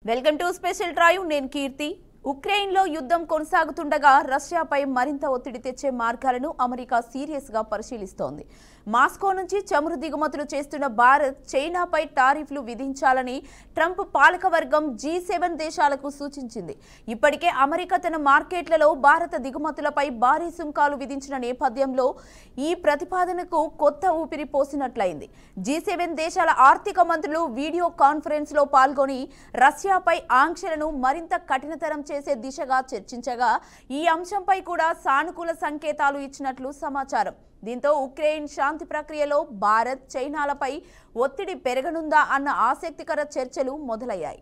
Welcome to special drive. నేను కీర్తి. ఉక్రెయిన్లో యుద్ధం కొనసాగుతుండగా రష్యాపై మరింత ఒత్తిడి తెచ్చే మార్గాలను అమెరికా సీరియస్ గా పరిశీలిస్తోంది. మాస్కో నుంచి చమురు దిగుమతులు చేస్తున్న భారత్, చైనాపై టారిఫ్లు విధించాలని ట్రంప్ పాలకవర్గం G7 దేశాలకు సూచించింది. ఇప్పటికే అమెరికా తన మార్కెట్లలో భారత దిగుమతులపై భారీ సుంకాలు విధించిన నేపథ్యంలో ఈ ప్రతిపాదనకు కొత్త ఊపిరి పోసినట్లయింది. G7 దేశాల ఆర్థిక మంత్రులు వీడియో కాన్ఫరెన్స్ లో పాల్గొని రష్యాపై ఆంక్షలను మరింత కఠినతరం చేసే దిశగా చర్చించగా ఈ అంశంపై కూడా సానుకూల సంకేతాలు ఇచ్చినట్లు సమాచారం. దీంతో ఉక్రెయిన్ శాంతి ప్రక్రియలో భారత్, చైనాలపై ఒత్తిడి పెరగనుందా అన్న ఆసక్తికర చర్చలు మొదలయ్యాయి.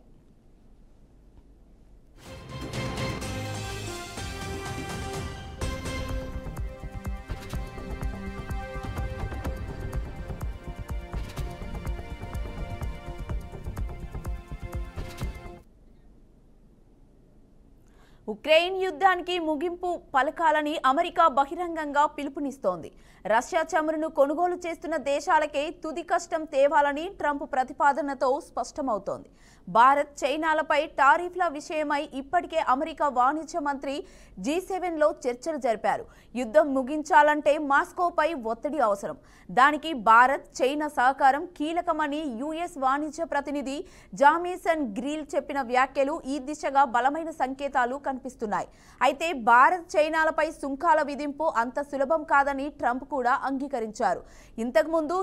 ఉక్రెయిన్ యుద్ధానికి ముగింపు పలకాలని అమెరికా బహిరంగంగా పిలుపునిస్తోంది. రష్యా చమురును కొనుగోలు చేస్తున్న దేశాలకే తుది కష్టం తేవాలని ట్రంప్ ప్రతిపాదనతో స్పష్టమవుతోంది. భారత్, చైనాలపై టారిఫ్ల విషయమై ఇప్పటికే అమెరికా వాణిజ్య మంత్రి G7లో చర్చలు జరిపారు. యుద్ధం ముగించాలంటే మాస్కోపై ఒత్తిడి అవసరం. దానికి భారత్, చైనా సహకారం కీలకమని US వాణిజ్య ప్రతినిధి జామేసన్ గ్రిల్ చెప్పిన వ్యాఖ్యలు ఈ దిశగా బలమైన సంకేతాలు కనిపిస్తున్నాయి. అయితే భారత్, చైనాలపై సుంకాల విధింపు అంత సులభం కాదని ట్రంప్ కూడా అంగీకరించారు. ఇంతకుముందు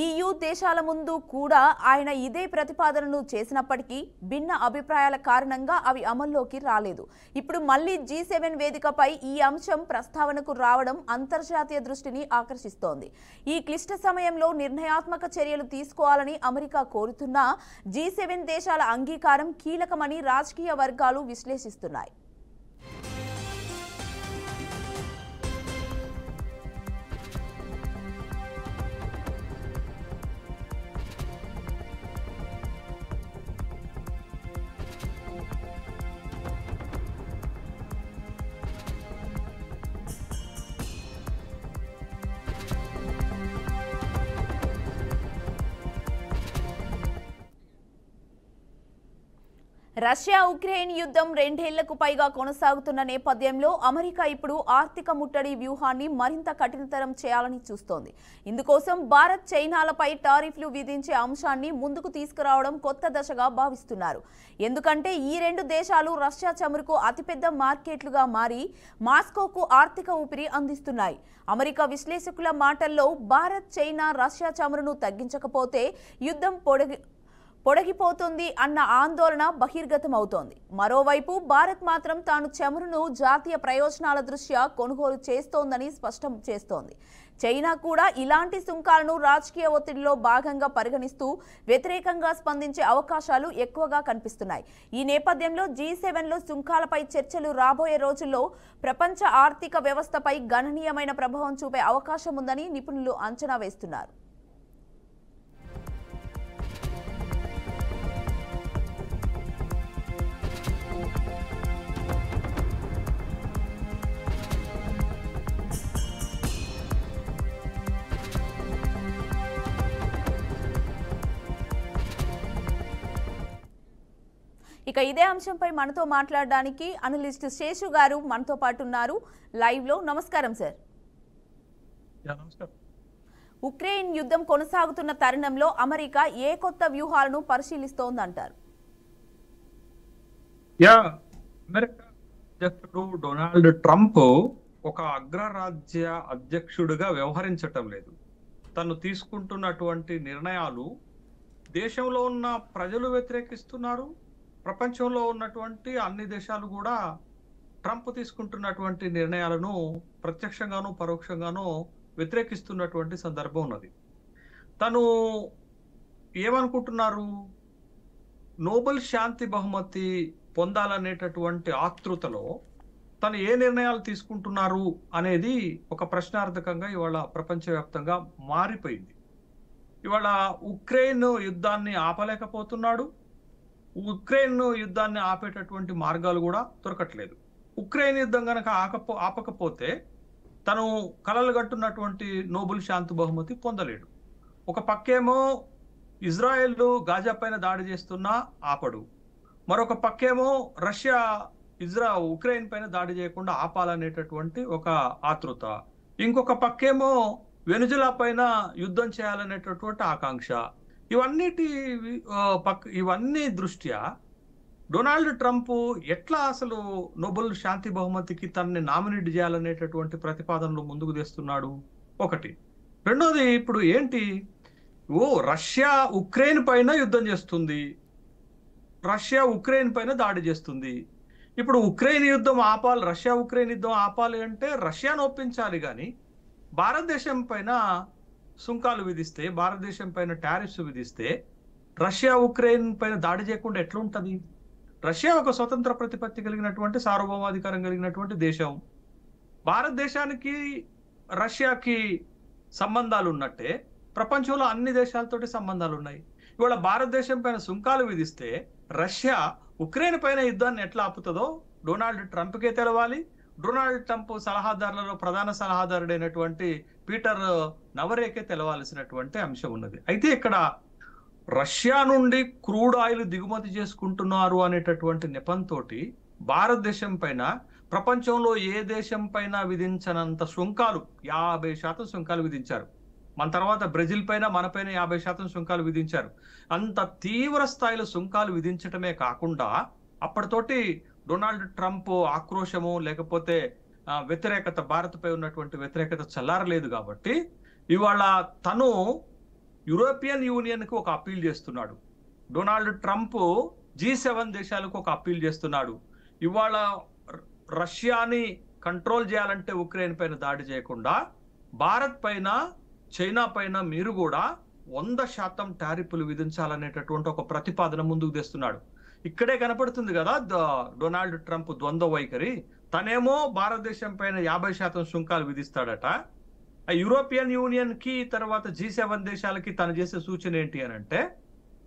EU దేశాల ముందు కూడా ఆయన ఇదే ప్రతిపాదనను చేసినప్పటికీ భిన్న అభిప్రాయాల కారణంగా అవి అమల్లోకి రాలేదు. ఇప్పుడు మళ్లీ G7 వేదికపై ఈ అంశం ప్రస్తావనకు రావడం అంతర్జాతీయ దృష్టిని ఆకర్షిస్తోంది. ఈ క్లిష్ట సమయంలో నిర్ణయాత్మక చర్యలు తీసుకోవాలని అమెరికా కోరుతున్నా G7 దేశాల అంగీకారం కీలకమని రాజకీయ వర్గాలు విశ్లేషిస్తున్నాయి. రష్యా ఉక్రెయిన్ యుద్ధం 2 ఏళ్లకు పైగా కొనసాగుతున్న నేపథ్యంలో అమెరికా ఇప్పుడు ఆర్థిక ముట్టడి వ్యూహాన్ని మరింత కఠినతరం చేయాలని చూస్తోంది. ఇందుకోసం భారత్, చైనాలపై టారిఫ్లు విధించే అంశాన్ని ముందుకు తీసుకురావడం కొత్త దశగా భావిస్తున్నారు. ఎందుకంటే ఈ 2 దేశాలు రష్యా చమురుకు అతిపెద్ద మార్కెట్లుగా మారి మాస్కోకు ఆర్థిక ఊపిరి అందిస్తున్నాయి. అమెరికా విశ్లేషకుల మాటల్లో భారత్, చైనా రష్యా చమురును తగ్గించకపోతే యుద్ధం పొడిగిపోతుంది అన్న ఆందోళన బహిర్గతమవుతోంది. మరోవైపు భారత్ మాత్రం తాను చమురును జాతీయ ప్రయోజనాల దృష్ట్యా కొనుగోలు చేస్తోందని స్పష్టం చేస్తోంది. చైనా కూడా ఇలాంటి సుంకాలను రాజకీయ ఒత్తిడిలో భాగంగా పరిగణిస్తూ వ్యతిరేకంగా స్పందించే అవకాశాలు ఎక్కువగా కనిపిస్తున్నాయి. ఈ నేపథ్యంలో G7లో సుంకాలపై చర్చలు రాబోయే రోజుల్లో ప్రపంచ ఆర్థిక వ్యవస్థపై గణనీయమైన ప్రభావం చూపే అవకాశం ఉందని నిపుణులు అంచనా వేస్తున్నారు. ఇక ఇదే అంశంపై మనతో మాట్లాడడానికి అనలిస్ట్ శేషు గారు మనతో పాటు ఉన్నారు లైవ్ లో. నమస్కారం సార్. ఉక్రెయిన్ యుద్ధం కొనసాగుతున్న తరుణంలో అమెరికా ఏ కొత్త వ్యూహాలను పరిశీలిస్తోందంటారు? అమెరికా అధ్యక్షుడు డొనాల్డ్ ట్రంప్ ఒక అగ్రరాజ్య అధ్యక్షుడిగా వ్యవహరించటం లేదు. తను తీసుకుంటున్నటువంటి నిర్ణయాలు దేశంలో ఉన్న ప్రజలు వ్యతిరేకిస్తున్నారు. ప్రపంచంలో ఉన్నటువంటి అన్ని దేశాలు కూడా ట్రంప్ తీసుకుంటున్నటువంటి నిర్ణయాలను ప్రత్యక్షంగానూ పరోక్షంగానూ వ్యతిరేకిస్తున్నటువంటి సందర్భం ఉన్నది. తను ఏమనుకుంటున్నారు? నోబెల్ శాంతి బహుమతి పొందాలనేటటువంటి ఆతృతలో తను ఏ నిర్ణయాలు తీసుకుంటున్నారు అనేది ఒక ప్రశ్నార్థకంగా ఇవాళ ప్రపంచవ్యాప్తంగా మారిపోయింది. ఇవాళ ఉక్రెయిన్ యుద్ధాన్ని ఆపలేకపోతున్నాడు. ఉక్రెయిన్ యుద్ధాన్ని ఆపేటటువంటి మార్గాలు కూడా దొరకట్లేదు. ఉక్రెయిన్ యుద్ధం కనుక ఆపకపోతే తను కలలు కట్టున్నటువంటి నోబెల్ శాంతి బహుమతి పొందలేడు. ఒక పక్కేమో ఇజ్రాయెల్ గాజా పైన దాడి చేస్తున్నా ఆపడు, మరొక పక్కేమో రష్యా ఉక్రెయిన్ పైన దాడి చేయకుండా ఆపాలనేటటువంటి ఒక ఆతృత, ఇంకొక పక్కేమో వెనుజులా పైన యుద్ధం చేయాలనేటటువంటి ఆకాంక్ష. ఇవన్నీ దృష్ట్యా డొనాల్డ్ ట్రంప్ ఎట్లా అసలు నోబెల్ శాంతి బహుమతికి తనని నామినేట్ చేయాలనేటటువంటి ప్రతిపాదనలు ముందుకు తెస్తున్నాడు? ఒకటి. రెండోది, ఇప్పుడు ఏంటి, రష్యా ఉక్రెయిన్ పైన యుద్ధం చేస్తుంది, రష్యా ఉక్రెయిన్ పైన దాడి చేస్తుంది. ఇప్పుడు ఉక్రెయిన్ యుద్ధం ఆపాలి, రష్యా ఉక్రెయిన్ యుద్ధం ఆపాలి అంటే రష్యాను ఒప్పించాలి. కానీ భారతదేశం పైన సుంకాలు విధిస్తే, భారతదేశం పైన టారిఫ్స్ విధిస్తే రష్యా ఉక్రెయిన్ పైన దాడి చేయకుండా ఎట్లుంటది? రష్యా ఒక స్వతంత్ర ప్రతిపత్తి కలిగినటువంటి, సార్వభౌమాధికారం కలిగినటువంటి దేశం. భారతదేశానికి రష్యాకి సంబంధాలు ఉన్నట్టే ప్రపంచంలో అన్ని దేశాలతోటి సంబంధాలు ఉన్నాయి. ఇవాళ భారతదేశం పైన సుంకాలు విధిస్తే రష్యా ఉక్రెయిన్ పైన యుద్ధాన్ని ఎట్లా ఆపుతుందో డొనాల్డ్ ట్రంప్కే తెలవాలి. డొనాల్డ్ ట్రంప్ సలహాదారులలో ప్రధాన సలహాదారుడైనటువంటి పీటర్ నవరేకే తెలవాల్సినటువంటి అంశం ఉన్నది. అయితే ఇక్కడ రష్యా నుండి క్రూడ్ ఆయిల్ దిగుమతి చేసుకుంటున్నారు అనేటటువంటి నెపంతో భారతదేశం పైన ప్రపంచంలో ఏ దేశం పైన విధించనంత సుంకాలు 50% సుంకాలు విధించారు. మన తర్వాత బ్రెజిల్ పైన, మన పైన 50% సుంకాలు విధించారు. అంత తీవ్ర స్థాయిలో సుంకాలు విధించటమే కాకుండా అప్పటితోటి డొనాల్డ్ ట్రంప్ ఆక్రోశము లేకపోతే వ్యతిరేకత, భారత్ పై ఉన్నటువంటి వ్యతిరేకత చల్లారలేదు. కాబట్టి ఇవాళ తను యూరోపియన్ యూనియన్కి ఒక అప్పీల్ చేస్తున్నాడు. డొనాల్డ్ ట్రంప్ G7 దేశాలకు ఒక అప్పీల్ చేస్తున్నాడు. ఇవాళ రష్యాని కంట్రోల్ చేయాలంటే ఉక్రెయిన్ పైన దాడి చేయకుండా భారత్ పైన, చైనా పైన మీరు కూడా 100% టారిఫ్లు విధించాలనేటటువంటి ఒక ప్రతిపాదన ముందుకు తెస్తున్నాడు. ఇక్కడే కనపడుతుంది కదా డొనాల్డ్ ట్రంప్ ద్వంద్వ వైఖరి. తనేమో భారతదేశం పైన 50% సుంకాలు విధిస్తాడట. యూరోపియన్ యూనియన్ కి, తర్వాత G7 దేశాలకి తను చేసే సూచన ఏంటి అని అంటే,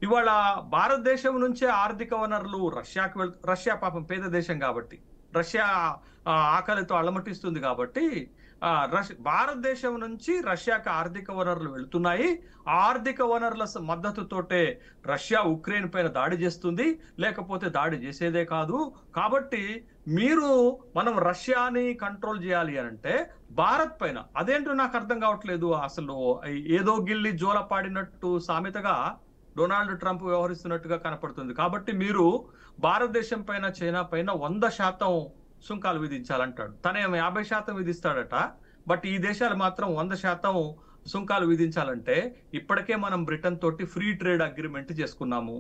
ఇవాళ భారతదేశం నుంచే ఆర్థిక వనరులు రష్యా పాపం పేద దేశం కాబట్టి, రష్యా ఆకలితో అలమటిస్తుంది కాబట్టి భారతదేశం నుంచి రష్యాకి ఆర్థిక వనరులు వెళుతున్నాయి. ఆర్థిక వనరుల మద్దతుతోటే రష్యా ఉక్రెయిన్ పైన దాడి చేస్తుంది, లేకపోతే దాడి చేసేదే కాదు. కాబట్టి మనం రష్యాని కంట్రోల్ చేయాలి అని అంటే భారత్ పైన, అదేంటో నాకు అర్థం కావట్లేదు. అసలు ఏదో గిల్లి జోల పాడినట్టు సామెతగా డొనాల్డ్ ట్రంప్ వ్యవహరిస్తున్నట్టుగా కనపడుతుంది. కాబట్టి మీరు భారతదేశం పైన, చైనా పైన 100% సుంకాలు విధించాలంటాడు. తనేమో 50% విధిస్తాడట. బట్ ఈ దేశాలు మాత్రం 100% సుంకాలు విధించాలంటే ఇప్పటికే మనం బ్రిటన్ తోటి ఫ్రీ ట్రేడ్ అగ్రిమెంట్ చేసుకున్నాము.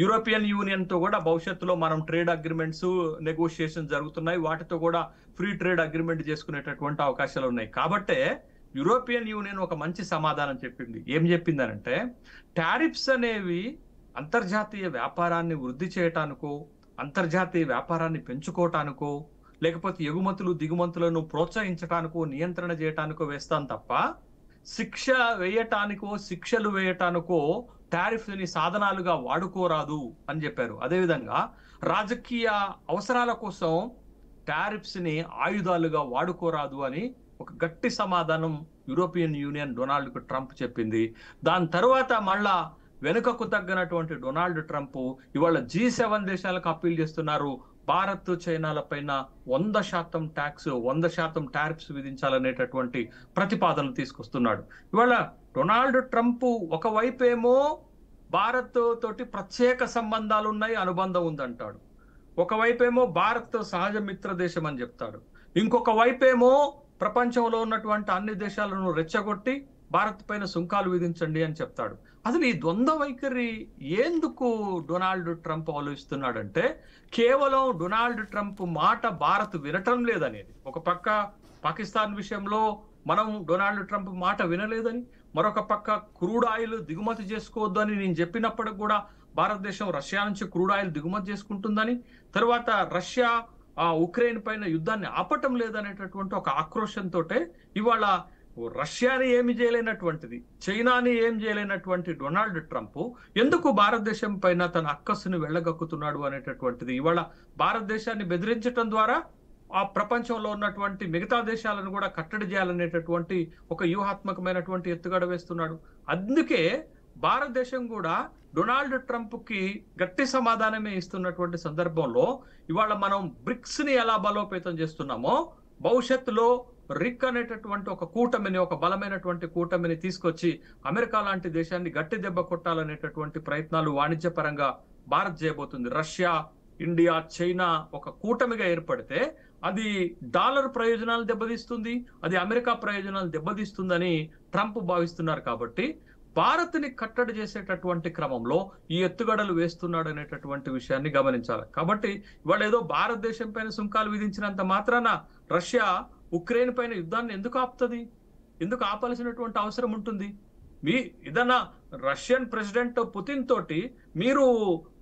యూరోపియన్ యూనియన్ తో కూడా భవిష్యత్తులో మనం ట్రేడ్ అగ్రిమెంట్స్, నెగోషియేషన్ జరుగుతున్నాయి. వాటితో కూడా ఫ్రీ ట్రేడ్ అగ్రిమెంట్ చేసుకునేటటువంటి అవకాశాలు ఉన్నాయి. కాబట్టే యూరోపియన్ యూనియన్ ఒక మంచి సమాధానం చెప్పింది. ఏం చెప్పిందనంటే, టారిఫ్స్ అనేవి అంతర్జాతీయ వ్యాపారాన్ని వృద్ధి చేయటానికో, అంతర్జాతీయ వ్యాపారాన్ని పెంచుకోవటానికో, లేకపోతే ఎగుమతులు దిగుమతులను ప్రోత్సహించటానికో, నియంత్రణ చేయటానికో వేస్తాం తప్ప శిక్షలు వేయటానికో టారిఫ్ ని సాధనాలుగా వాడుకోరాదు అని చెప్పారు. అదేవిధంగా రాజకీయ అవసరాల కోసం టారిఫ్స్ ని ఆయుధాలుగా వాడుకోరాదు అని ఒక గట్టి సమాధానం యూరోపియన్ యూనియన్ డొనాల్డ్ ట్రంప్ చెప్పింది. దాని తర్వాత మళ్ళా వెనుకకు తగ్గినటువంటి డొనాల్డ్ ట్రంప్ ఇవాళ G7 దేశాలకు అప్పీల్ చేస్తున్నారు. భారత్, చైనాల పైన 100% ట్యాక్స్, 100% టారిఫ్స్ విధించాలనేటటువంటి ప్రతిపాదనలు తీసుకొస్తున్నాడు. ఇవాళ డొనాల్డ్ ట్రంప్ ఒకవైపేమో భారత్ తోటి ప్రత్యేక సంబంధాలు ఉన్నాయి, అనుబంధం ఉందంటాడు. ఒకవైపేమో భారత్ సహజ మిత్ర దేశం అని చెప్తాడు. ఇంకొక వైపేమో ప్రపంచంలో ఉన్నటువంటి అన్ని దేశాలను రెచ్చగొట్టి భారత్ పైన సుంకాలు విధించండి అని చెప్తాడు. అసలు ఈ ద్వంద్వ వైఖరి ఎందుకు డొనాల్డ్ ట్రంప్ ఆలోచిస్తున్నాడంటే, కేవలం డొనాల్డ్ ట్రంప్ మాట భారత్ వినటం లేదనేది. ఒక పక్క పాకిస్తాన్ విషయంలో మనం డొనాల్డ్ ట్రంప్ మాట వినలేదని, మరొక పక్క క్రూడ్ ఆయిల్ దిగుమతి చేసుకోవద్దు అని నేను చెప్పినప్పటికి కూడా భారతదేశం రష్యా నుంచి క్రూడ్ ఆయిల్ దిగుమతి చేసుకుంటుందని, తర్వాత రష్యా ఉక్రెయిన్ పైన యుద్ధాన్ని ఆపటం లేదనేటటువంటి ఒక ఆక్రోశంతో ఇవాళ రష్యాని ఏమి చేయలేనటువంటిది, చైనాని ఏం చేయలేనటువంటి డొనాల్డ్ ట్రంప్ ఎందుకు భారతదేశం పైన తన అక్కస్సును వెళ్ళగక్కుతున్నాడు అనేటటువంటిది ఇవాళ భారతదేశాన్ని బెదిరించడం ద్వారా ఆ ప్రపంచంలో ఉన్నటువంటి మిగతా దేశాలను కూడా కట్టడి చేయాలనేటటువంటి ఒక వ్యూహాత్మకమైనటువంటి ఎత్తుగడ వేస్తున్నాడు. అందుకే భారతదేశం కూడా డొనాల్డ్ ట్రంప్ కి గట్టి సమాధానమే ఇస్తున్నటువంటి సందర్భంలో ఇవాళ మనం బ్రిక్స్ ని ఎలా బలోపేతం చేస్తున్నామో భవిష్యత్తులో రిక్ అనేటటువంటి ఒక కూటమిని, ఒక బలమైనటువంటి కూటమిని తీసుకొచ్చి అమెరికా లాంటి దేశాన్ని గట్టి దెబ్బ కొట్టాలనేటటువంటి ప్రయత్నాలు వాణిజ్యపరంగా భారత్ చేయబోతుంది. రష్యా, ఇండియా, చైనా ఒక కూటమిగా ఏర్పడితే అది డాలర్ ప్రయోజనాలు దెబ్బతీస్తుంది, అది అమెరికా ప్రయోజనాలు దెబ్బతీస్తుందని ట్రంప్ భావిస్తున్నారు. కాబట్టి భారత్ని కట్టడి చేసేటటువంటి క్రమంలో ఈ ఎత్తుగడలు వేస్తున్నాడు అనేటటువంటి విషయాన్ని గమనించాలి. కాబట్టి ఇవాళ ఏదో భారతదేశం పైన సుంకాలు విధించినంత మాత్రాన రష్యా ఉక్రెయిన్ పైన యుద్ధాన్ని ఎందుకు ఆపుతుంది? ఎందుకు ఆపాల్సినటువంటి అవసరం ఉంటుంది? ఏదన్నా రష్యన్ ప్రెసిడెంట్ పుతిన్ తోటి మీరు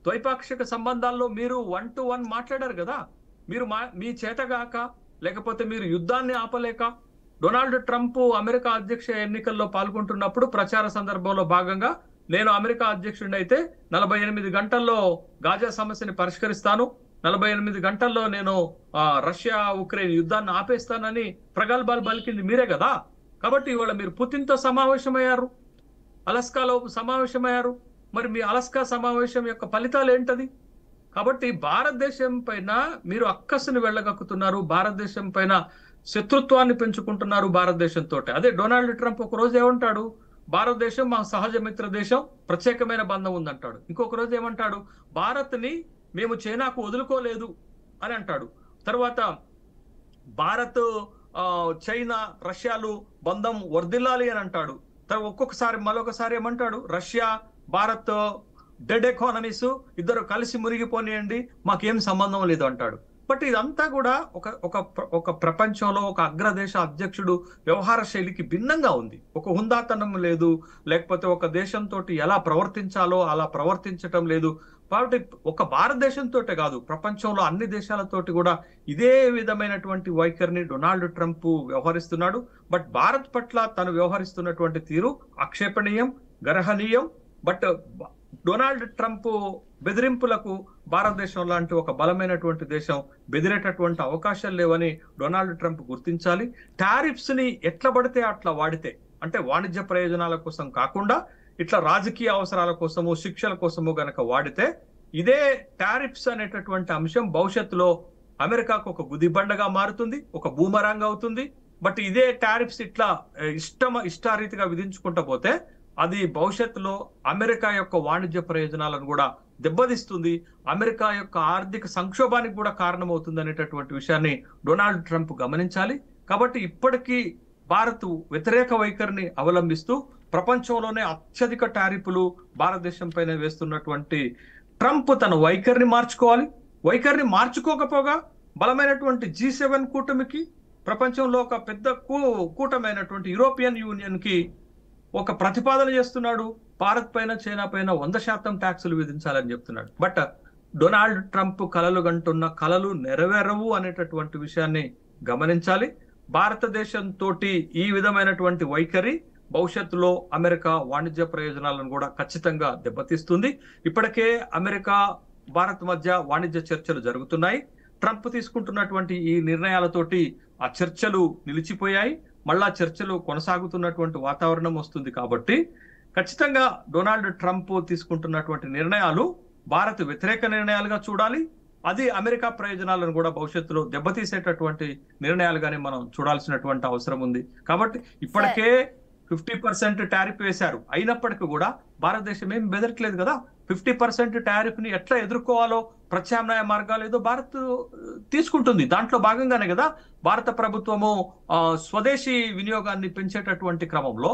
ద్వైపాక్షిక సంబంధాల్లో మీరు 1-to-1 మాట్లాడారు కదా. మీరు మీ చేతగాక, లేకపోతే మీరు యుద్ధాన్ని ఆపలేక, డొనాల్డ్ ట్రంప్ అమెరికా అధ్యక్ష ఎన్నికల్లో పాల్గొంటున్నప్పుడు ప్రచార సందర్భంలో భాగంగా నేను అమెరికా అధ్యక్షుడిని అయితే 48 గంటల్లో గాజా సమస్యని పరిష్కరిస్తాను, 48 గంటల్లో నేను రష్యా ఉక్రెయిన్ యుద్ధాన్ని ఆపేస్తానని ప్రగల్భాలు పలికింది మీరే కదా. కాబట్టి ఇవాళ మీరు పుతిన్తో సమావేశమయ్యారు, అలస్కాలో సమావేశమయ్యారు. మరి మీ అలస్కా సమావేశం యొక్క ఫలితాలు ఏంటది? కాబట్టి భారతదేశం పైన మీరు అక్కసుని వెళ్ళగక్కుతున్నారు, భారతదేశం పైన శత్రుత్వాన్ని పెంచుకుంటున్నారు భారతదేశంతో. అదే డొనాల్డ్ ట్రంప్ ఒక రోజు ఏమంటాడు, భారతదేశం మా సహజ మిత్ర దేశం, ప్రత్యేకమైన బంధం ఉందంటాడు. ఇంకొక రోజు ఏమంటాడు, భారత్ని మేము చైనాకు వదులుకోలేదు అని అంటాడు. తర్వాత భారత్, చైనా, రష్యాలు బంధం వర్ధిల్లాలి అని అంటాడు. మరొకసారి ఏమంటాడు, రష్యా, భారత్ డెడ్ ఎకానమీస్, ఇద్దరు కలిసి మురిగిపోనియండి, మాకేం సంబంధం లేదు అంటాడు. బట్ ఇదంతా కూడా ఒక ప్రపంచంలో ఒక అగ్రదేశ అధ్యక్షుడు వ్యవహార శైలికి భిన్నంగా ఉంది. ఒక హుందాతనం లేదు, లేకపోతే ఒక దేశంతో ఎలా ప్రవర్తించాలో అలా ప్రవర్తించటం లేదు. కాబట్టి ఒక భారతదేశంతో కాదు, ప్రపంచంలో అన్ని దేశాలతోటి కూడా ఇదే విధమైనటువంటి వైఖరిని డొనాల్డ్ ట్రంప్ వ్యవహరిస్తున్నాడు. బట్ భారత్ పట్ల తను వ్యవహరిస్తున్నటువంటి తీరు ఆక్షేపణీయం, గర్హనీయం. బట్ డొనాల్డ్ ట్రంప్ బెదిరింపులకు భారతదేశం లాంటి ఒక బలమైనటువంటి దేశం బెదిరేటటువంటి అవకాశాలు లేవని డొనాల్డ్ ట్రంప్ గుర్తించాలి. టారిఫ్స్ ని ఎట్లా పడితే అట్లా వాడితే, అంటే వాణిజ్య ప్రయోజనాల కోసం కాకుండా ఇట్లా రాజకీయ అవసరాల కోసము, శిక్షల కోసము గనక వాడితే, ఇదే టారిఫ్స్ అనేటటువంటి అంశం భవిష్యత్తులో అమెరికాకు ఒక గుదిబండగా మారుతుంది, ఒక బూమరాంగ్ అవుతుంది. బట్ ఇదే టారిఫ్స్ ఇట్లా ఇష్టారీతిగా విధించుకుంటూ పోతే అది భవిష్యత్తులో అమెరికా యొక్క వాణిజ్య ప్రయోజనాలను కూడా దెబ్బతీస్తుంది, అమెరికా యొక్క ఆర్థిక సంక్షోభానికి కూడా కారణమవుతుంది అనేటటువంటి విషయాన్ని డొనాల్డ్ ట్రంప్ గమనించాలి. కాబట్టి ఇప్పటికీ భారత్ వ్యతిరేక వైఖరిని అవలంబిస్తూ ప్రపంచంలోనే అత్యధిక టారిఫ్లు భారతదేశం పైన వేస్తున్నటువంటి ట్రంప్ తన వైఖరిని మార్చుకోవాలి. వైఖరిని మార్చుకోకపోగా బలమైనటువంటి G7 కూటమికి, ప్రపంచంలో ఒక పెద్ద కూటమైనటువంటి యూరోపియన్ యూనియన్ కి ఒక ప్రతిపాదన చేస్తున్నాడు. భారత్ పైన, చైనా పైన 100% ట్యాక్సులు విధించాలని చెప్తున్నాడు. బట్ డొనాల్డ్ ట్రంప్ కలలు గంటున్న కలలు నెరవేరవు అనేటటువంటి విషయాన్ని గమనించాలి. భారతదేశంతో ఈ విధమైనటువంటి వైఖరి భవిష్యత్తులో అమెరికా వాణిజ్య ప్రయోజనాలను కూడా ఖచ్చితంగా దెబ్బతీస్తుంది. ఇప్పటికే అమెరికా, భారత్ మధ్య వాణిజ్య చర్చలు జరుగుతున్నాయి. ట్రంప్ తీసుకుంటున్నటువంటి ఈ నిర్ణయాలతోటి ఆ చర్చలు నిలిచిపోయాయి, మళ్ళా చర్చలు కొనసాగుతున్నటువంటి వాతావరణం వస్తుంది. కాబట్టి ఖచ్చితంగా డొనాల్డ్ ట్రంప్ తీసుకుంటున్నటువంటి నిర్ణయాలు భారత్ వ్యతిరేక నిర్ణయాలుగా చూడాలి. అది అమెరికా ప్రయోజనాలను కూడా భవిష్యత్తులో దెబ్బతీసేటటువంటి నిర్ణయాలుగానే మనం చూడాల్సినటువంటి అవసరం ఉంది. కాబట్టి ఇప్పటికే 50% టారిఫ్ వేశారు, అయినప్పటికీ కూడా భారతదేశం ఏం బెదరట్లేదు కదా. 50% టారిఫ్ ని ఎట్లా ఎదుర్కోవాలో ప్రత్యామ్నాయ మార్గాలు ఏదో భారత్ తీసుకుంటుంది. దాంట్లో భాగంగానే కదా భారత ప్రభుత్వము స్వదేశీ వినియోగాన్ని పెంచేటటువంటి క్రమంలో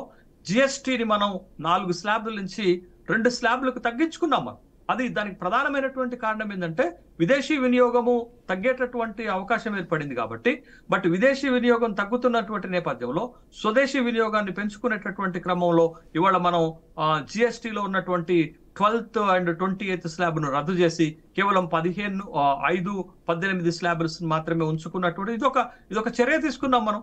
జిఎస్టీని మనం 4 స్లాబ్ల నుంచి 2 స్లాబ్లకు తగ్గించుకున్నాం. అది దానికి ప్రధానమైనటువంటి కారణం ఏంటంటే విదేశీ వినియోగము తగ్గేటటువంటి అవకాశం ఏర్పడింది కాబట్టి. బట్ విదేశీ వినియోగం తగ్గుతున్నటువంటి నేపథ్యంలో స్వదేశీ వినియోగాన్ని పెంచుకునేటటువంటి క్రమంలో ఇవాళ మనం జిఎస్టీలో ఉన్నటువంటి 12th and 28th స్లాబ్ను రద్దు చేసి కేవలం 15, 5, 18 స్లాబ్స్ మాత్రమే ఉంచుకున్నటువంటి ఇదొక చర్య తీసుకున్నాం మనం.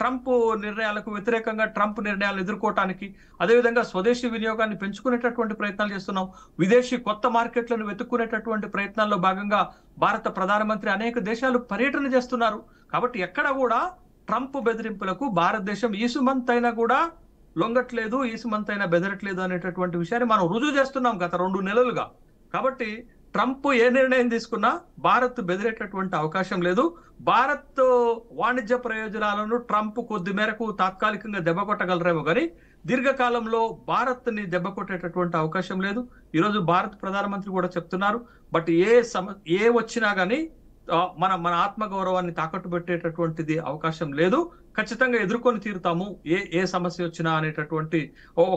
ట్రంప్ నిర్ణయాలకు వ్యతిరేకంగా ట్రంప్ నిర్ణయాలను ఎదుర్కోవటానికి, అదేవిధంగా స్వదేశీ వినియోగాన్ని పెంచుకునేటటువంటి ప్రయత్నాలు చేస్తున్నాం. విదేశీ కొత్త మార్కెట్లను వెతుక్కునేటటువంటి ప్రయత్నాల్లో భాగంగా భారత ప్రధానమంత్రి అనేక దేశాలు పర్యటన చేస్తున్నారు. కాబట్టి ఎక్కడ కూడా ట్రంప్ బెదిరింపులకు భారతదేశం ఈసుమంత్ అయినా కూడా లొంగట్లేదు, ఈసుమంతైనా బెదరట్లేదు అనేటటువంటి విషయాన్ని మనం రుజువు చేస్తున్నాం గత 2 నెలలుగా. కాబట్టి ట్రంప్ ఏ నిర్ణయం తీసుకున్నా భారత్ బెదిరేటటువంటి అవకాశం లేదు. భారత్ వాణిజ్య ప్రయోజనాలను ట్రంప్ కొద్ది మేరకు తాత్కాలికంగా దెబ్బ కొట్టగలరేమో కానీ దీర్ఘకాలంలో భారత్ ని దెబ్బ కొట్టేటటువంటి అవకాశం లేదు. ఈరోజు భారత్ ప్రధానమంత్రి కూడా చెప్తున్నారు, బట్ ఏ వచ్చినా గానీ మన ఆత్మగౌరవాన్ని తాకట్టు పెట్టేటటువంటిది అవకాశం లేదు, ఖచ్చితంగా ఎదుర్కొని తీరుతాము ఏ సమస్య వచ్చినా అనేటటువంటి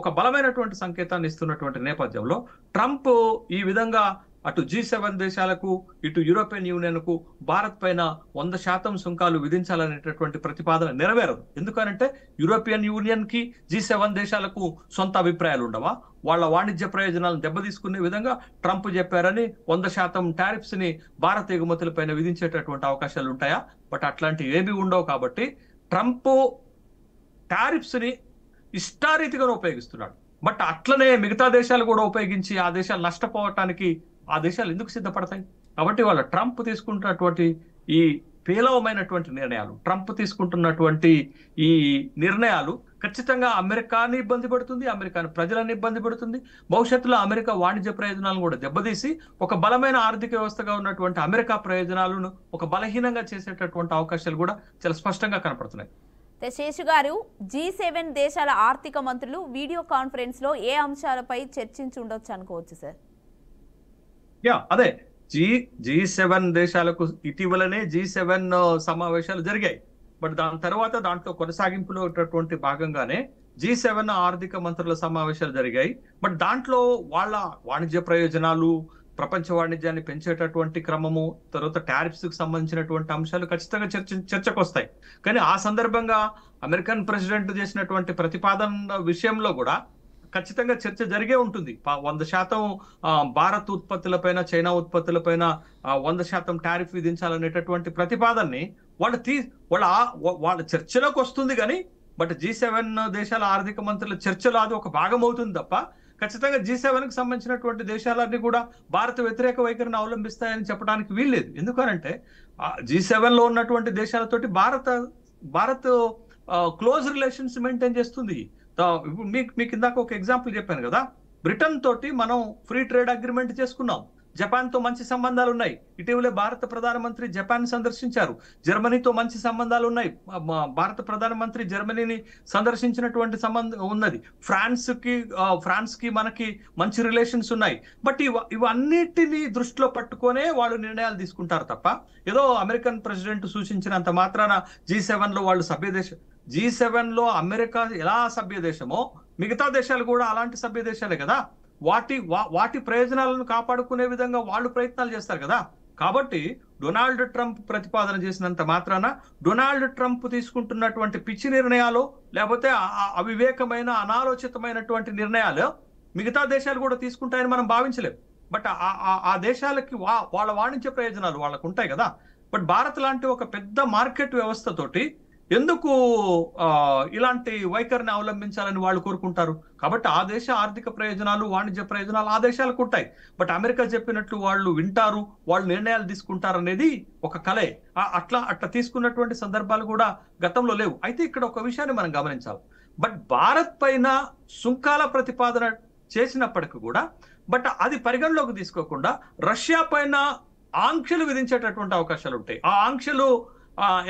ఒక బలమైనటువంటి సంకేతాన్ని ఇస్తున్నటువంటి నేపథ్యంలో ట్రంప్ ఈ విధంగా అటు G7 దేశాలకు ఇటు యూరోపియన్ యూనియన్ కు భారత్ పైన 100% సుంకాలు విధించాలనేటటువంటి ప్రతిపాదన నెరవేరదు. ఎందుకనంటే యూరోపియన్ యూనియన్ కి G7 దేశాలకు సొంత అభిప్రాయాలు ఉండవా? వాళ్ళ వాణిజ్య ప్రయోజనాలను దెబ్బతీసుకునే విధంగా ట్రంప్ చెప్పారని 100% టారిఫ్స్ ని భారత ఎగుమతులపైన విధించేటటువంటి అవకాశాలు ఉంటాయా? బట్ అట్లాంటివి ఏమీ ఉండవు. కాబట్టి ట్రంప్ టారిఫ్స్ ని ఇష్టారీతిగా ఉపయోగిస్తున్నాడు. బట్ అట్లనే మిగతా దేశాలు కూడా ఉపయోగించి ఆ దేశాలు నష్టపోవటానికి ఆ దేశాలు ఎందుకు సిద్ధపడతాయి? కాబట్టి వాళ్ళ ట్రంప్ తీసుకుంటున్నటువంటి ఈ పేలవమైనటువంటి నిర్ణయాలు, ట్రంప్ తీసుకుంటున్నటువంటి ఈ నిర్ణయాలు ఖచ్చితంగా అమెరికాని ఇబ్బంది పడుతుంది, అమెరికాని ప్రజలను ఇబ్బంది పడుతుంది. భవిష్యత్తులో అమెరికా వాణిజ్య ప్రయోజనాలను కూడా దెబ్బతీసి ఒక బలమైన ఆర్థిక వ్యవస్థగా ఉన్నటువంటి అమెరికా ప్రయోజనాలను ఒక బలహీనంగా చేసేటటువంటి అవకాశాలు కూడా చాలా స్పష్టంగా కనపడుతున్నాయి. శేషు గారు, G7 దేశాల ఆర్థిక మంత్రులు వీడియో కాన్ఫరెన్స్ లో ఏ అంశాలపై చర్చించి ఉండొచ్చు అనుకోవచ్చు సార్? అదే G7 దేశాలకు ఇటీవలనే G7 సమావేశాలు జరిగాయి. బట్ దాని తర్వాత దాంట్లో కొనసాగింపులో ఉన్నటువంటి భాగంగానే G7 ఆర్థిక మంత్రుల సమావేశాలు జరిగాయి. బట్ దాంట్లో వాళ్ళ వాణిజ్య ప్రయోజనాలు, ప్రపంచ వాణిజ్యాన్ని పెంచేటటువంటి క్రమము, తర్వాత టారిఫ్స్ కి సంబంధించినటువంటి అంశాలు ఖచ్చితంగా చర్చకు వస్తాయి. కానీ ఆ సందర్భంగా అమెరికన్ ప్రెసిడెంట్ చేసినటువంటి ప్రతిపాదన విషయంలో కూడా ఖచ్చితంగా చర్చ జరిగే ఉంటుంది. 100% భారత్ ఉత్పత్తులపైన, చైనా ఉత్పత్తులపైన 100% టారిఫ్ విధించాలనేటటువంటి ప్రతిపాదనని వాళ్ళ చర్చలోకి వస్తుంది. కానీ బట్ G7 దేశాల ఆర్థిక మంత్రుల చర్చలో అది ఒక భాగం అవుతుంది తప్ప ఖచ్చితంగా G7 కి సంబంధించినటువంటి దేశాలన్నీ కూడా భారత వ్యతిరేక వైఖరిని అవలంబిస్తాయని చెప్పడానికి వీల్లేదు. ఎందుకనంటే G7 లో ఉన్నటువంటి దేశాలతోటి భారత్ క్లోజ్ రిలేషన్స్ మెయింటైన్ చేస్తుంది. ఇప్పుడు మీకు ఇందాక ఒక ఎగ్జాంపుల్ చెప్పాను కదా, బ్రిటన్ తోటి మనం ఫ్రీ ట్రేడ్ అగ్రిమెంట్ చేసుకున్నాం, జపాన్ తో మంచి సంబంధాలు ఉన్నాయి. ఇటీవలే భారత ప్రధానమంత్రి జపాన్ సందర్శించారు. జర్మనీతో మంచి సంబంధాలు ఉన్నాయి. భారత ప్రధానమంత్రి జర్మనీని సందర్శించినటువంటి సంబంధం ఉన్నది. ఫ్రాన్స్ కి మనకి మంచి రిలేషన్స్ ఉన్నాయి. బట్ ఇవన్నిటిని దృష్టిలో పట్టుకొనే వాళ్ళు నిర్ణయాలు తీసుకుంటారు తప్ప ఏదో అమెరికన్ ప్రెసిడెంట్ సూచించినంత మాత్రాన G7 లో వాళ్ళు సభ్యదేశం, G7 లో అమెరికా ఎలా సభ్య దేశమో మిగతా దేశాలు కూడా అలాంటి సభ్య దేశాలే కదా. వాటి ప్రయోజనాలను కాపాడుకునే విధంగా వాళ్ళు ప్రయత్నాలు చేస్తారు కదా. కాబట్టి డొనాల్డ్ ట్రంప్ ప్రతిపాదన చేసినంత మాత్రాన డొనాల్డ్ ట్రంప్ తీసుకుంటున్నటువంటి పిచ్చి నిర్ణయాలు లేకపోతే అవివేకమైన అనాలోచితమైనటువంటి నిర్ణయాలు మిగతా దేశాలు కూడా తీసుకుంటాయని మనం భావించలేం. బట్ ఆ దేశాలకి వాళ్ళ వాణిజ్య ప్రయోజనాలు వాళ్ళకు ఉంటాయి కదా. బట్ భారత్ లాంటి ఒక పెద్ద మార్కెట్ వ్యవస్థతోటి ఎందుకు ఇలాంటి వైఖరిని అవలంబించాలని వాళ్ళు కోరుకుంటారు? కాబట్టి ఆ దేశ ఆర్థిక ప్రయోజనాలు, వాణిజ్య ప్రయోజనాలు ఆ దేశాలకు ఉంటాయి. బట్ అమెరికా చెప్పినట్లు వాళ్ళు వింటారు, వాళ్ళు నిర్ణయాలు తీసుకుంటారు అనేది ఒక కలే. అట్లా తీసుకున్నటువంటి సందర్భాలు కూడా గతంలో లేవు. అయితే ఇక్కడ ఒక విషయాన్ని మనం గమనించాలి. బట్ భారత్ పైన సుంకాల ప్రతిపాదన చేసినప్పటికీ కూడా బట్ అది పరిగణలోకి తీసుకోకుండా రష్యా పైన ఆంక్షలు విధించేటటువంటి అవకాశాలు ఉంటాయి. ఆ ఆంక్షలు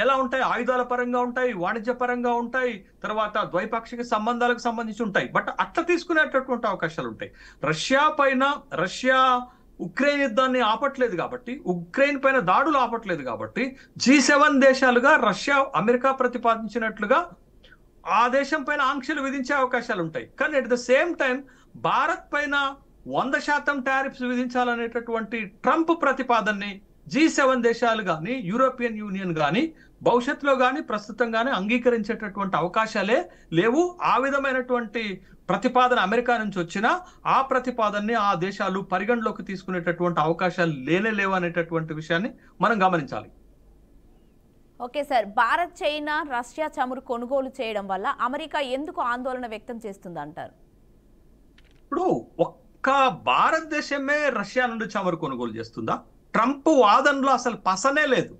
ఎలా ఉంటాయి? ఆయుధాల పరంగా ఉంటాయి, వాణిజ్య పరంగా ఉంటాయి, తర్వాత ద్వైపాక్షిక సంబంధాలకు సంబంధించి ఉంటాయి. బట్ అట్లా తీసుకునేటటువంటి అవకాశాలు ఉంటాయి. రష్యా ఉక్రెయిన్ యుద్ధాన్ని ఆపట్లేదు కాబట్టి, ఉక్రెయిన్ పైన దాడులు ఆపట్లేదు కాబట్టి G7 దేశాలుగా రష్యా, అమెరికా ప్రతిపాదించినట్లుగా ఆ దేశం పైన ఆంక్షలు విధించే అవకాశాలు ఉంటాయి. కానీ at the same time Bharat పైన 100% టారిఫ్స్ విధించాలనేటటువంటి ట్రంప్ ప్రతిపాదనని G7 దేశాలు కానీ, యూరోపియన్ యూనియన్ కానీ భవిష్యత్తులో కానీ ప్రస్తుతం కానీ అంగీకరించేటటువంటి అవకాశాలే లేవు. ఆ విధమైనటువంటి ప్రతిపాదన అమెరికా నుంచి వచ్చినా ఆ ప్రతిపాదనని ఆ దేశాలు పరిగణలోకి తీసుకునేటటువంటి అవకాశాలు లేవు అనేటటువంటి విషయాన్ని మనం గమనించాలి. Okay sir, Bharat, China, Russia చమురు కొనుగోలు చేయడం వల్ల అమెరికా ఎందుకు ఆందోళన వ్యక్తం చేస్తుంది అంటారు? ఇప్పుడు ఒక్క భారతదేశమే రష్యా నుండి చమురు కొనుగోలు చేస్తుందా? ట్రంప్ వాదనలో అసలు పసనే లేదు.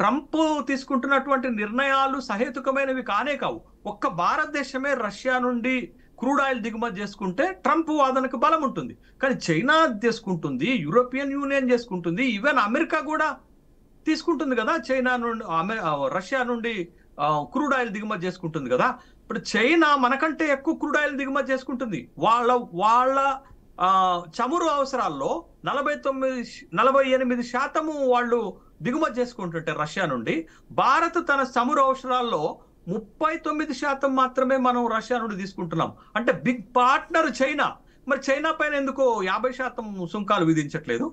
ట్రంప్ తీసుకుంటున్నటువంటి నిర్ణయాలు సహేతుకమైనవి కానే కావు. ఒక్క భారతదేశమే రష్యా నుండి క్రూడ్ ఆయిల్ దిగుమతి చేసుకుంటే ట్రంప్ వాదనకు బలం ఉంటుంది. కానీ చైనా చేసుకుంటుంది, యూరోపియన్ యూనియన్ చేసుకుంటుంది, ఈవెన్ అమెరికా కూడా తీసుకుంటుంది కదా చైనా నుండి, రష్యా నుండి క్రూడ్ ఆయిల్ దిగుమతి చేసుకుంటుంది కదా. ఇప్పుడు చైనా మనకంటే ఎక్కువ క్రూడ్ ఆయిల్ దిగుమతి చేసుకుంటుంది. వాళ్ళ చమురు అవసరాల్లో 48% వాళ్ళు దిగుమతి చేసుకుంటుంటే రష్యా నుండి, భారత్ తన చమురు అవసరాల్లో 39% మాత్రమే మనం రష్యా నుండి తీసుకుంటున్నాం. అంటే బిగ్ పార్ట్నర్ చైనా. మరి చైనా పైన ఎందుకో 50% సుంకాలు విధించట్లేదు?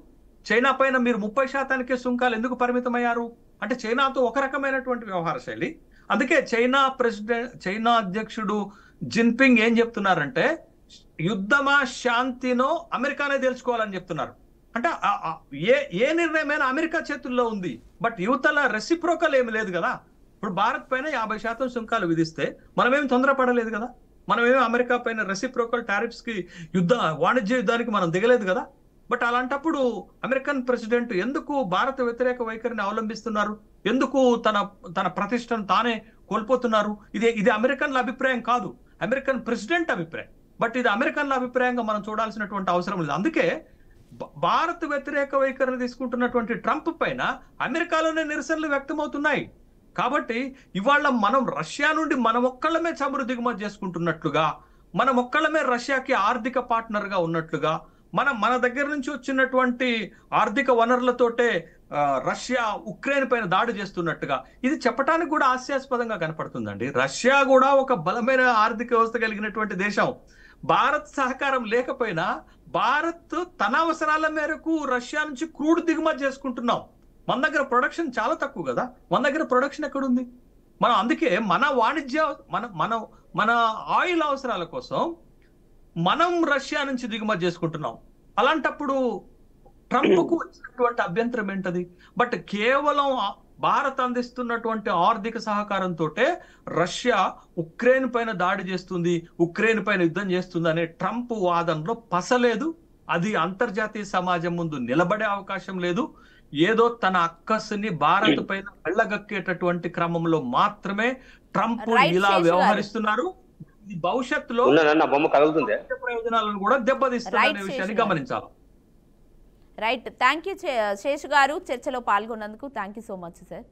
చైనా పైన మీరు 30%కే సుంకాలు ఎందుకు పరిమితమయ్యారు? అంటే చైనాతో ఒక రకమైనటువంటి వ్యవహార శైలి. అందుకే చైనా అధ్యక్షుడు జిన్పింగ్ ఏం చెప్తున్నారంటే, యుద్ధమా శాంతినో అమెరికానే తెలుసుకోవాలని చెప్తున్నారు. అంటే ఏ నిర్ణయమైనా అమెరికా చేతుల్లో ఉంది. బట్ యువతల రెసిప్రోకల్ ఏమి లేదు కదా. ఇప్పుడు భారత్ పైన 50% సుంకాలు విధిస్తే మనమేమి తొందరపడలేదు కదా. మనమేమి అమెరికా పైన రెసిప్రోకల్ టారిఫ్స్ కి వాణిజ్య యుద్ధానికి మనం దిగలేదు కదా. బట్ అలాంటప్పుడు అమెరికన్ ప్రెసిడెంట్ ఎందుకు భారత వ్యతిరేక వైఖరిని అవలంబిస్తున్నారు? ఎందుకు తన ప్రతిష్టను తానే కోల్పోతున్నారు? ఇది అమెరికన్ల అభిప్రాయం కాదు, అమెరికన్ ప్రెసిడెంట్ అభిప్రాయం. బట్ ఇది అమెరికన్ల అభిప్రాయంగా మనం చూడాల్సినటువంటి అవసరం లేదు. అందుకే భారత్ వ్యతిరేక వైఖరిని తీసుకుంటున్నటువంటి ట్రంప్ పైన అమెరికాలోనే నిరసనలు వ్యక్తమవుతున్నాయి. కాబట్టి ఇవాళ మనం రష్యా నుండి మనం ఒక్కళ్ళమే చమురు దిగుమతి చేసుకుంటున్నట్లుగా, మనం ఒక్కళ్ళమే రష్యాకి ఆర్థిక పార్ట్నర్ గా ఉన్నట్లుగా, మన దగ్గర నుంచి వచ్చినటువంటి ఆర్థిక వనరులతోటే రష్యా ఉక్రెయిన్ పైన దాడి చేస్తున్నట్టుగా ఇది చెప్పడానికి కూడా హాస్యాస్పదంగా కనపడుతుందండి. రష్యా కూడా ఒక బలమైన ఆర్థిక వ్యవస్థ కలిగినటువంటి దేశం. భారత్ సహకారం లేకపోయినా భారత్ తన అవసరాల మేరకు రష్యా నుంచి క్రూడ్ దిగుమతి చేసుకుంటున్నాం. మన దగ్గర ప్రొడక్షన్ చాలా తక్కువ కదా. మన దగ్గర ప్రొడక్షన్ ఎక్కడుంది? మనం అందుకే మన వాణిజ్య మన ఆయిల్ అవసరాల కోసం మనం రష్యా నుంచి దిగుమతి చేసుకుంటున్నాం. అలాంటప్పుడు ట్రంప్కు వచ్చినటువంటి అభ్యంతరం ఏంటది? బట్ కేవలం భారత్ అందిస్తున్నటువంటి ఆర్థిక సహకారంతో రష్యా ఉక్రెయిన్ పైన దాడి చేస్తుంది, ఉక్రెయిన్ పైన యుద్ధం చేస్తుంది అనే ట్రంప్ వాదనలో పసలేదు. అది అంతర్జాతీయ సమాజం ముందు నిలబడే అవకాశం లేదు. ఏదో తన అక్కస్ని భారత్ పైన వెళ్ళగక్కేటటువంటి క్రమంలో మాత్రమే ట్రంప్ ఇలా వ్యవహరిస్తున్నారు. ఇది భవిష్యత్తులో ప్రయోజనాలను కూడా దెబ్బతీస్తున్న విషయాన్ని గమనించాలి. Right, thank you Seshu garu, చర్చలో పాల్గొన్నందుకు thank you so much sir.